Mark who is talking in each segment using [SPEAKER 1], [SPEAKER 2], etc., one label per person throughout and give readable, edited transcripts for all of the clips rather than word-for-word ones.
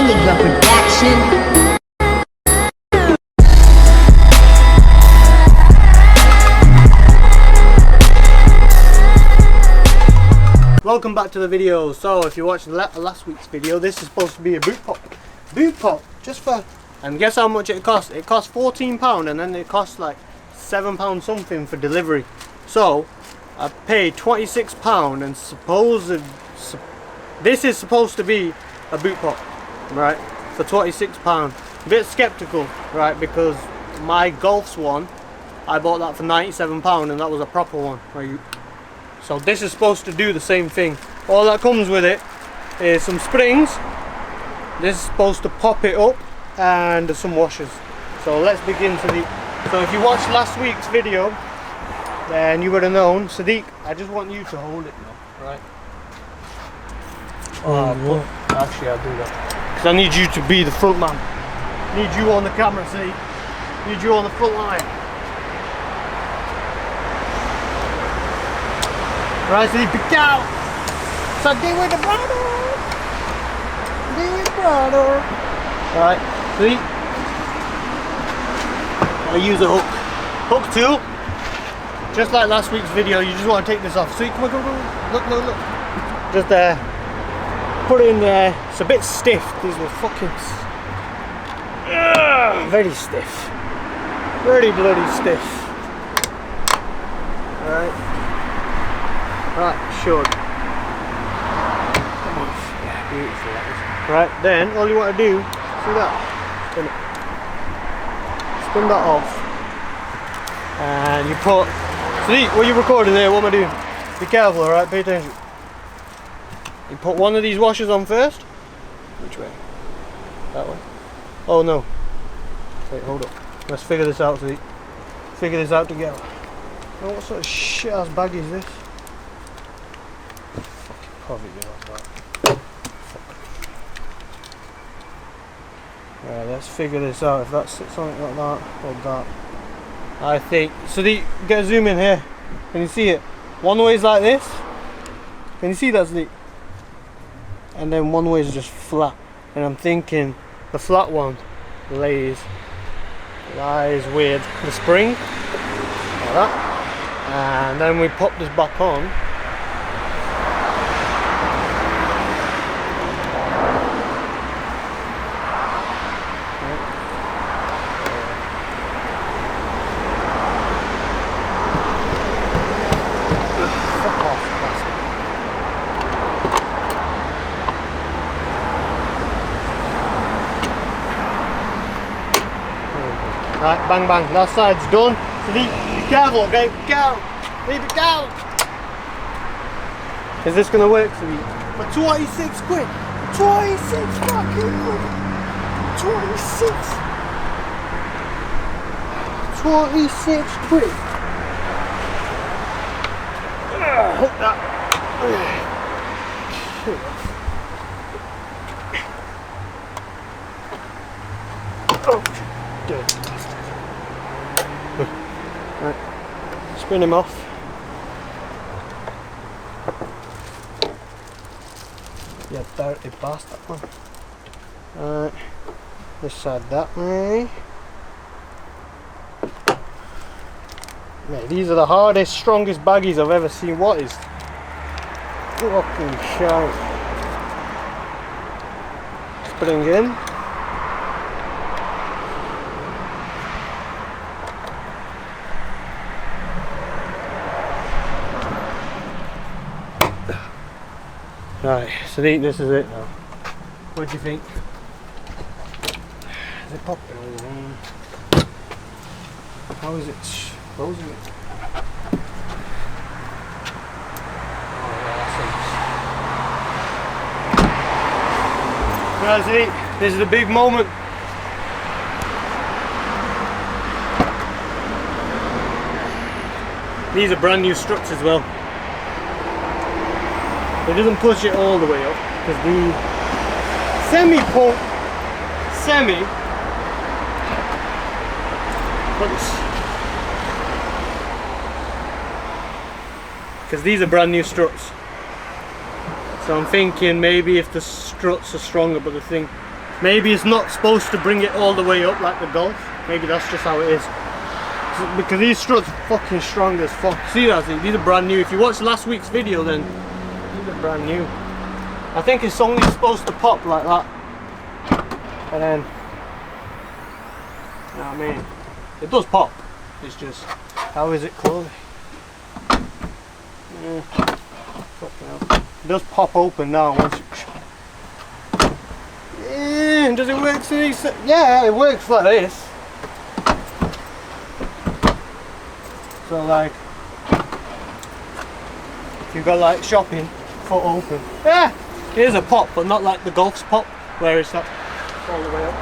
[SPEAKER 1] Boya production.
[SPEAKER 2] Welcome back to the video. So if you watched last week's video, this is supposed to be a boot pop just for, and guess how much it cost? It cost £14, and then it cost like £7 something for delivery. So I paid £26, and this is supposed to be a boot pop, right, for £26. A bit skeptical, right, because my Golf's one, I bought that for £97, and that was a proper one, right? So this is supposed to do the same thing. All that comes with it is some springs. This is supposed to pop it up, and some washers. So let's begin. So if you watched last week's video, then you would have known. Sadiq, I just want you to hold it now, right? Actually, I'll do that because I need you to be the front man. Need you on the camera, see? Need you on the front line. Right, so you pick out. So deal with the brother. Deal with the brother. Right, see? I use a hook. Hook tool. Just like last week's video, you just want to take this off. See, come on, come on. Look. Just put it in there. It's a bit stiff. These were fucking very stiff. Very bloody stiff. Alright. Right, sure. Come on. Yeah, beautiful that is. Right, then all you want to do, see that? Spin it. Spin that off. And you put, see what you're recording there, what am I doing? Be careful, alright, pay attention. You put one of these washers on first. Which way? That way? Oh no. Wait, hold up. Let's figure this out, see. Figure this out together. Oh, what sort of shit ass bag is this? Right, let's figure this out. If that sits on it like that, hold that. I think. So get a zoom in here. Can you see it? One way is like this. Can you see that, Sadiq? And then one way is just flat. And I'm thinking the flat one lies with the spring, like that. And then we pop this back on. Right, bang bang, that side's done. So be careful, okay? Go! Leave it down! Is this gonna work for you? For 26 quid! 26 fucking quid! 26! 26 quid! Hook that! Oh, dirty bastard. Right, spin him off. Yeah, dirty bastard, man. Right, this side that way. Mate, these are the hardest, strongest baggies I've ever seen. What is fucking shite? Spring in. Right, so this is it now. What do you think? Is it popping? How is it closing it? Right, so this is the big moment. These are brand new struts as well. It doesn't push it all the way up because the semi-pump, because these are brand new struts. So I'm thinking maybe if the struts are stronger, but the thing Maybe it's not supposed to bring it all the way up like the Golf. Maybe that's just how it is. Because these struts are fucking strong as fuck. See that? These are brand new. If you watched last week's video, then these are brand new. I think it's only supposed to pop like that. And then, you know what I mean? It does pop. It's just, how is it closing? Yeah. Fucking hell. It does pop open now once you... Yeah, does it work to these? Yeah, it works like this. So like, if you've got like shopping, foot open. Yeah, it is a pop, but not like the Golf's pop, where it's like all the way up.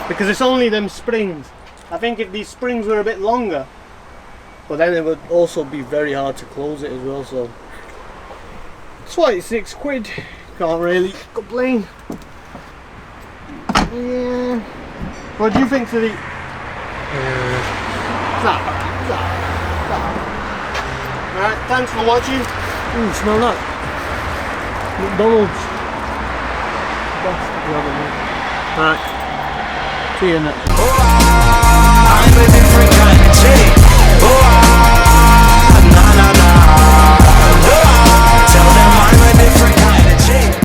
[SPEAKER 2] Because it's only them springs. I think if these springs were a bit longer, but then it would also be very hard to close it as well, so. 26 quid, can't really complain. Yeah. What do you think to the... Alright, thanks for watching. Ooh, smell that. McDonald's. Alright. See you in the next one.